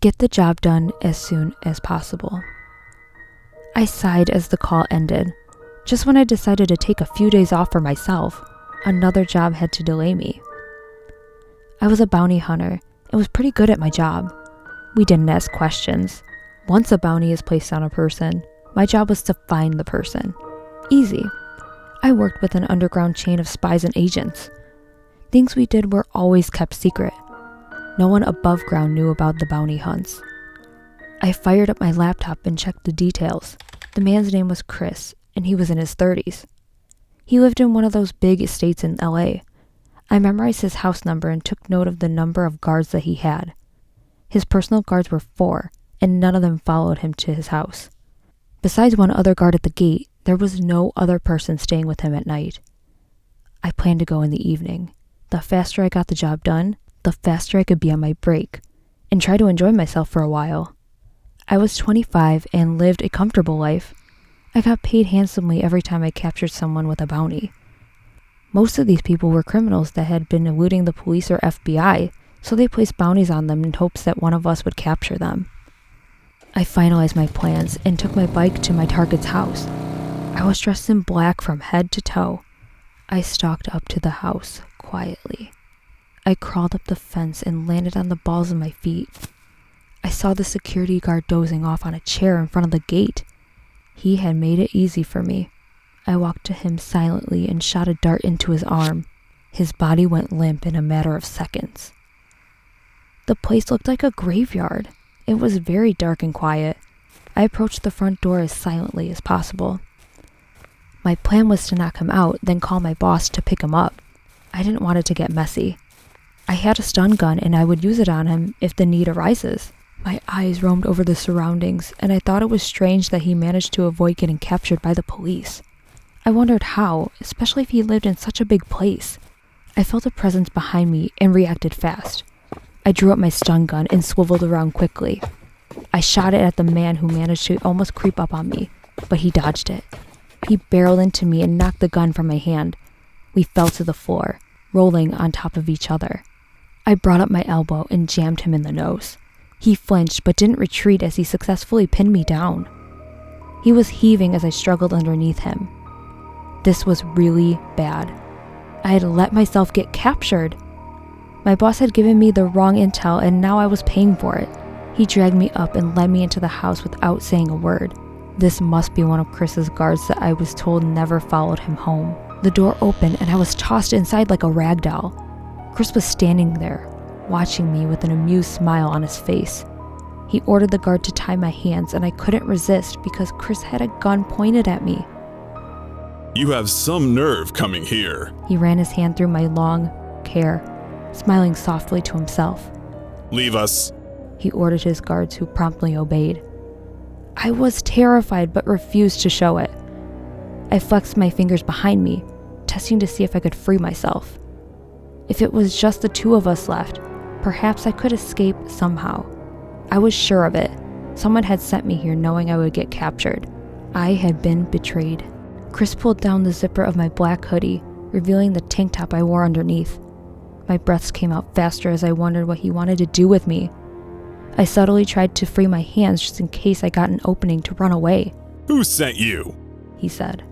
Get the job done as soon as possible. I sighed as the call ended. Just when I decided to take a few days off for myself, another job had to delay me. I was a bounty hunter and was pretty good at my job. We didn't ask questions. Once a bounty is placed on a person, my job was to find the person. Easy. I worked with an underground chain of spies and agents. Things we did were always kept secret. No one above ground knew about the bounty hunts. I fired up my laptop and checked the details. The man's name was Chris, and he was in his 30s. He lived in one of those big estates in LA. I memorized his house number and took note of the number of guards that he had. His personal guards were 4, and none of them followed him to his house. Besides one other guard at the gate, there was no other person staying with him at night. I planned to go in the evening. The faster I got the job done, the faster I could be on my break, and try to enjoy myself for a while. I was 25 and lived a comfortable life. I got paid handsomely every time I captured someone with a bounty. Most of these people were criminals that had been eluding the police or FBI, so they placed bounties on them in hopes that one of us would capture them. I finalized my plans and took my bike to my target's house. I was dressed in black from head to toe. I stalked up to the house quietly. I crawled up the fence and landed on the balls of my feet. I saw the security guard dozing off on a chair in front of the gate. He had made it easy for me. I walked to him silently and shot a dart into his arm. His body went limp in a matter of seconds. The place looked like a graveyard. It was very dark and quiet. I approached the front door as silently as possible. My plan was to knock him out, then call my boss to pick him up. I didn't want it to get messy. I had a stun gun and I would use it on him if the need arises. My eyes roamed over the surroundings, and I thought it was strange that he managed to avoid getting captured by the police. I wondered how, especially if he lived in such a big place. I felt a presence behind me and reacted fast. I drew up my stun gun and swiveled around quickly. I shot it at the man who managed to almost creep up on me, but he dodged it. He barreled into me and knocked the gun from my hand. We fell to the floor, rolling on top of each other. I brought up my elbow and jammed him in the nose. He flinched but didn't retreat as he successfully pinned me down. He was heaving as I struggled underneath him. This was really bad. I had let myself get captured. My boss had given me the wrong intel and now I was paying for it. He dragged me up and led me into the house without saying a word. This must be one of Chris's guards that I was told never followed him home. The door opened and I was tossed inside like a rag doll. Chris was standing there, watching me with an amused smile on his face. He ordered the guard to tie my hands and I couldn't resist because Chris had a gun pointed at me. You have some nerve coming here. He ran his hand through my long hair, smiling softly to himself. Leave us. He ordered his guards, who promptly obeyed. I was terrified but refused to show it. I flexed my fingers behind me, testing to see if I could free myself. If it was just the two of us left, perhaps I could escape somehow. I was sure of it. Someone had sent me here knowing I would get captured. I had been betrayed. Chris pulled down the zipper of my black hoodie, revealing the tank top I wore underneath. My breaths came out faster as I wondered what he wanted to do with me. I subtly tried to free my hands just in case I got an opening to run away. Who sent you? He said.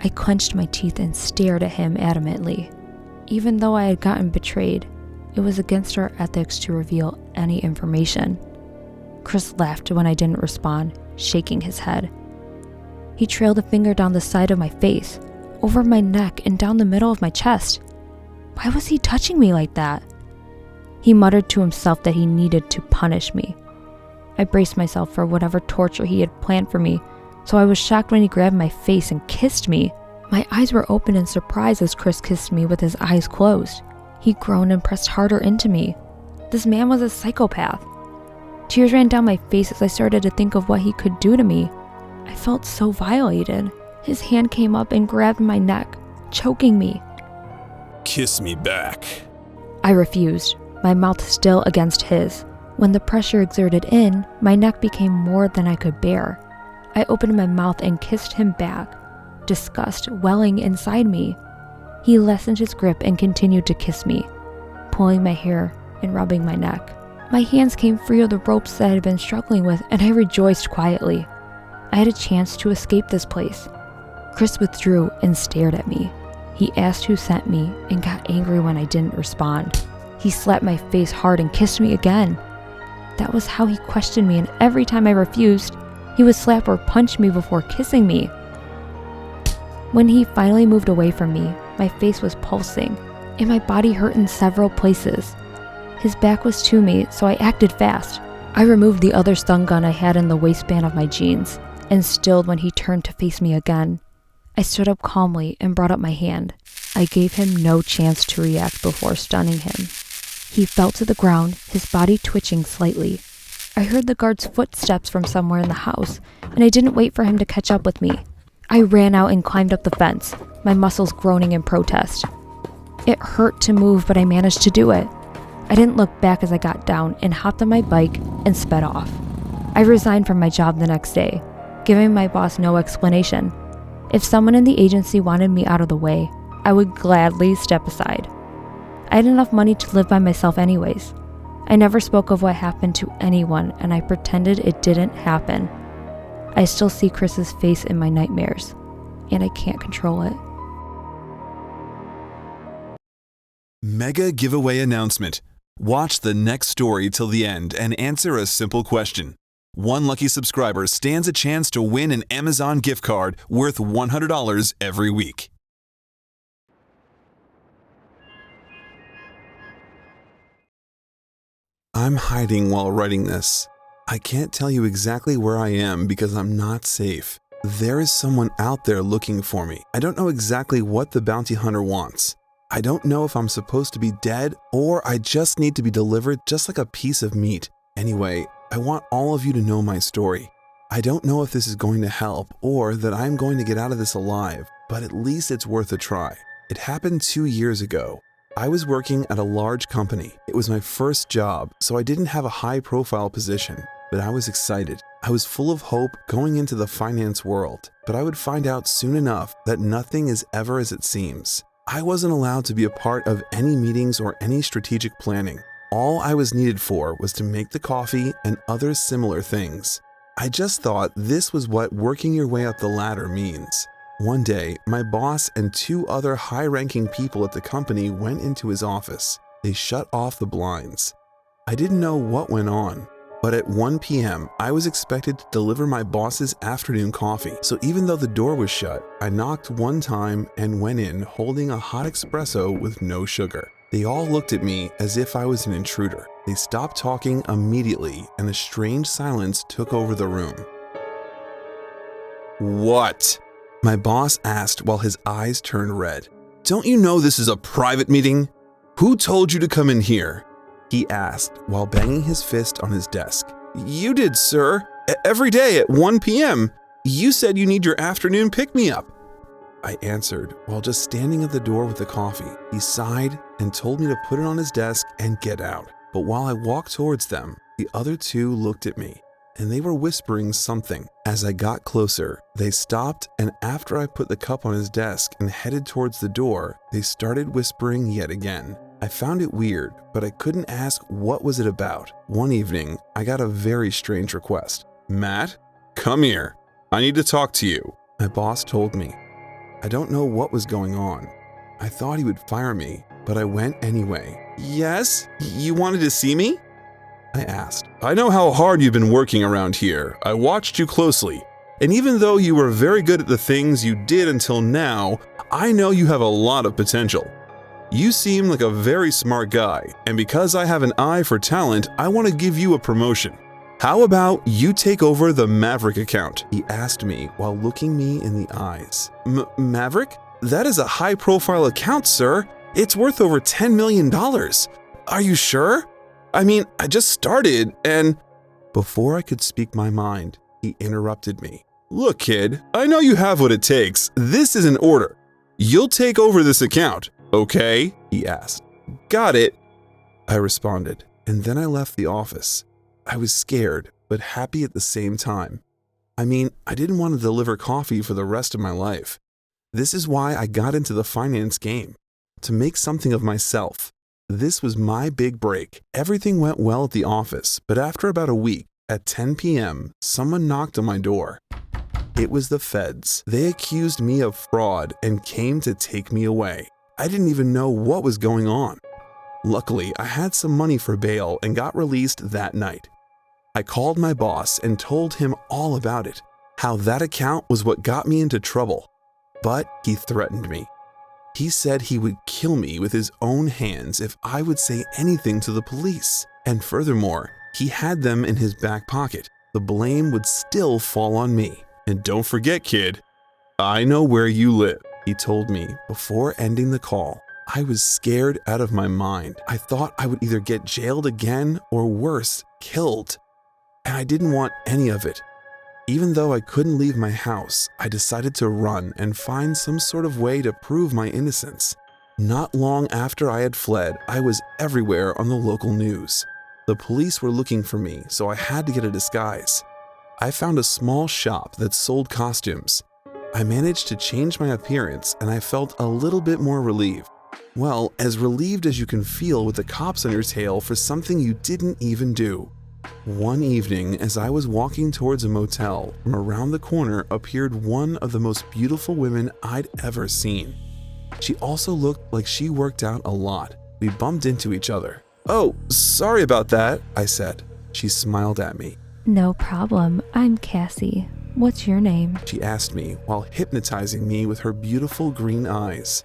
I clenched my teeth and stared at him adamantly. Even though I had gotten betrayed, it was against our ethics to reveal any information. Chris laughed when I didn't respond, shaking his head. He trailed a finger down the side of my face, over my neck and down the middle of my chest. Why was he touching me like that? He muttered to himself that he needed to punish me. I braced myself for whatever torture he had planned for me, so I was shocked when he grabbed my face and kissed me. My eyes were open in surprise as Chris kissed me with his eyes closed. He groaned and pressed harder into me. This man was a psychopath. Tears ran down my face as I started to think of what he could do to me. I felt so violated. His hand came up and grabbed my neck, choking me. Kiss me back. I refused, my mouth still against his. When the pressure exerted in, my neck became more than I could bear. I opened my mouth and kissed him back, disgust welling inside me. He lessened his grip and continued to kiss me, pulling my hair and rubbing my neck. My hands came free of the ropes that I had been struggling with, and I rejoiced quietly. I had a chance to escape this place. Chris withdrew and stared at me. He asked who sent me and got angry when I didn't respond. He slapped my face hard and kissed me again. That was how he questioned me, and every time I refused, he would slap or punch me before kissing me. When he finally moved away from me, my face was pulsing, and my body hurt in several places. His back was to me, so I acted fast. I removed the other stun gun I had in the waistband of my jeans, and stilled when he turned to face me again. I stood up calmly and brought up my hand. I gave him no chance to react before stunning him. He fell to the ground, his body twitching slightly. I heard the guard's footsteps from somewhere in the house, and I didn't wait for him to catch up with me. I ran out and climbed up the fence, my muscles groaning in protest. It hurt to move, but I managed to do it. I didn't look back as I got down and hopped on my bike and sped off. I resigned from my job the next day, giving my boss no explanation. If someone in the agency wanted me out of the way, I would gladly step aside. I had enough money to live by myself anyways. I never spoke of what happened to anyone, and I pretended it didn't happen. I still see Chris's face in my nightmares, and I can't control it. Mega giveaway announcement. Watch the next story till the end and answer a simple question. One lucky subscriber stands a chance to win an Amazon gift card worth $100 every week. I'm hiding while writing this. I can't tell you exactly where I am because I'm not safe. There is someone out there looking for me. I don't know exactly what the bounty hunter wants. I don't know if I'm supposed to be dead or I just need to be delivered just like a piece of meat. Anyway, I want all of you to know my story. I don't know if this is going to help or that I'm going to get out of this alive, but at least it's worth a try. It happened 2 years ago. I was working at a large company. It was my first job, so I didn't have a high-profile position, but I was excited. I was full of hope going into the finance world, but I would find out soon enough that nothing is ever as it seems. I wasn't allowed to be a part of any meetings or any strategic planning. All I was needed for was to make the coffee and other similar things. I just thought this was what working your way up the ladder means. One day, my boss and 2 other high-ranking people at the company went into his office. They shut off the blinds. I didn't know what went on, but at 1 p.m., I was expected to deliver my boss's afternoon coffee. So even though the door was shut, I knocked 1 time and went in holding a hot espresso with no sugar. They all looked at me as if I was an intruder. They stopped talking immediately, and a strange silence took over the room. What? My boss asked while his eyes turned red. Don't you know this is a private meeting? Who told you to come in here? He asked while banging his fist on his desk. You did, sir. Every day at 1 p.m. You said you need your afternoon pick-me-up. I answered while just standing at the door with the coffee. He sighed and told me to put it on his desk and get out. But while I walked towards them, the other 2 looked at me, and they were whispering something. As I got closer, they stopped, and after I put the cup on his desk and headed towards the door, they started whispering yet again. I found it weird, but I couldn't ask what was it about. One evening, I got a very strange request. Matt, come here. I need to talk to you, my boss told me. I don't know what was going on. I thought he would fire me, but I went anyway. Yes? You wanted to see me? I asked. I know how hard you've been working around here. I watched you closely. And even though you were very good at the things you did until now, I know you have a lot of potential. You seem like a very smart guy, and because I have an eye for talent, I want to give you a promotion. How about you take over the Maverick account? He asked me while looking me in the eyes. Maverick? That is a high-profile account, sir. It's worth over $10 million. Are you sure? I mean, I just started and... Before I could speak my mind, he interrupted me. Look, kid, I know you have what it takes. This is an order. You'll take over this account, okay? He asked. Got it, I responded, and then I left the office. I was scared, but happy at the same time. I mean, I didn't want to deliver coffee for the rest of my life. This is why I got into the finance game, to make something of myself. This was my big break. Everything went well at the office, but after about a week, at 10 p.m., someone knocked on my door. It was the feds. They accused me of fraud and came to take me away. I didn't even know what was going on. Luckily, I had some money for bail and got released that night. I called my boss and told him all about it, how that account was what got me into trouble. But he threatened me. He said he would kill me with his own hands if I would say anything to the police. And furthermore, he had them in his back pocket. The blame would still fall on me. And don't forget, kid, I know where you live, he told me before ending the call. I was scared out of my mind. I thought I would either get jailed again or worse, killed. And I didn't want any of it. Even though I couldn't leave my house, I decided to run and find some sort of way to prove my innocence. Not long after I had fled, I was everywhere on the local news. The police were looking for me, so I had to get a disguise. I found a small shop that sold costumes. I managed to change my appearance and I felt a little bit more relieved. Well, as relieved as you can feel with the cops on your tail for something you didn't even do. One evening, as I was walking towards a motel, from around the corner appeared one of the most beautiful women I'd ever seen. She also looked like she worked out a lot. We bumped into each other. "Oh, sorry about that," I said. She smiled at me. No problem. I'm Cassie. What's your name? She asked me while hypnotizing me with her beautiful green eyes.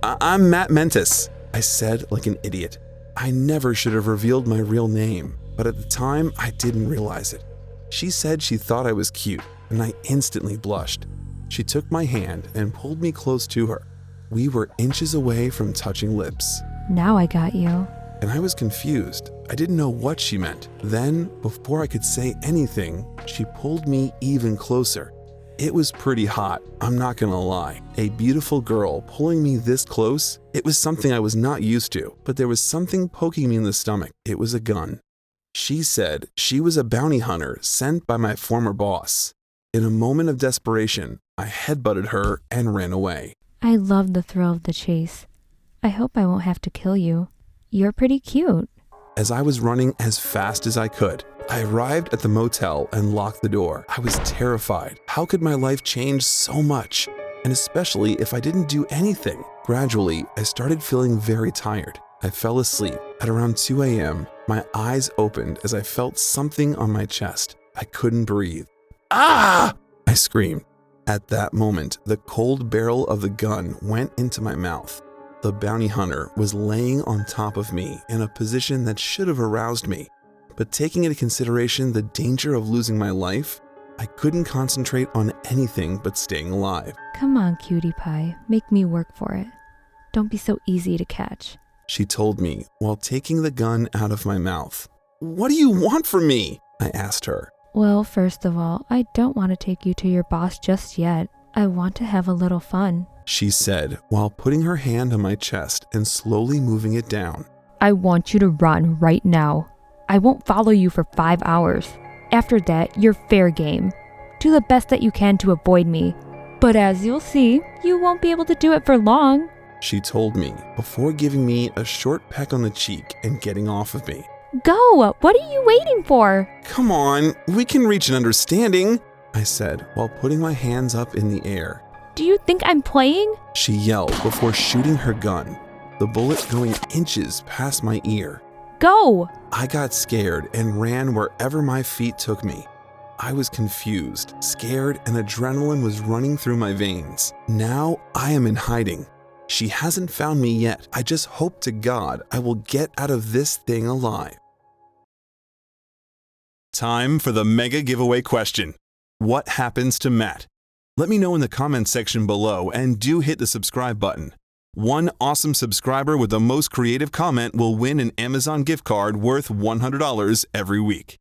I'm Matt Mentis, I said like an idiot. I never should have revealed my real name, but at the time I didn't realize it. She said she thought I was cute, and I instantly blushed. She took my hand and pulled me close to her. We were inches away from touching lips. Now I got you. And I was confused. I didn't know what she meant. Then, before I could say anything, she pulled me even closer. It was pretty hot, I'm not gonna lie. A beautiful girl pulling me this close, it was something I was not used to, but there was something poking me in the stomach. It was a gun. She said she was a bounty hunter sent by my former boss. In a moment of desperation, I headbutted her and ran away. I love the thrill of the chase. I hope I won't have to kill you. You're pretty cute. As I was running as fast as I could, I arrived at the motel and locked the door. I was terrified. How could my life change so much? And especially if I didn't do anything. Gradually, I started feeling very tired. I fell asleep. At around 2 a.m., my eyes opened as I felt something on my chest. I couldn't breathe. "Ah!" I screamed. At that moment, the cold barrel of the gun went into my mouth. The bounty hunter was laying on top of me in a position that should have aroused me. But taking into consideration the danger of losing my life, I couldn't concentrate on anything but staying alive. Come on, cutie pie. Make me work for it. Don't be so easy to catch. She told me while taking the gun out of my mouth. "What do you want from me?" I asked her. Well, first of all, I don't want to take you to your boss just yet. I want to have a little fun. She said while putting her hand on my chest and slowly moving it down. I want you to run right now. I won't follow you for 5 hours. After that, you're fair game. Do the best that you can to avoid me. But as you'll see, you won't be able to do it for long. She told me before giving me a short peck on the cheek and getting off of me. Go! What are you waiting for? "Come on, we can reach an understanding," I said while putting my hands up in the air. Do you think I'm playing? She yelled before shooting her gun, the bullet going inches past my ear. Go! I got scared and ran wherever my feet took me. I was confused, scared, and adrenaline was running through my veins. Now I am in hiding. She hasn't found me yet. I just hope to God I will get out of this thing alive. Time for the mega giveaway question. What happens to Matt? Let me know in the comments section below and do hit the subscribe button. One awesome subscriber with the most creative comment will win an Amazon gift card worth $100 every week.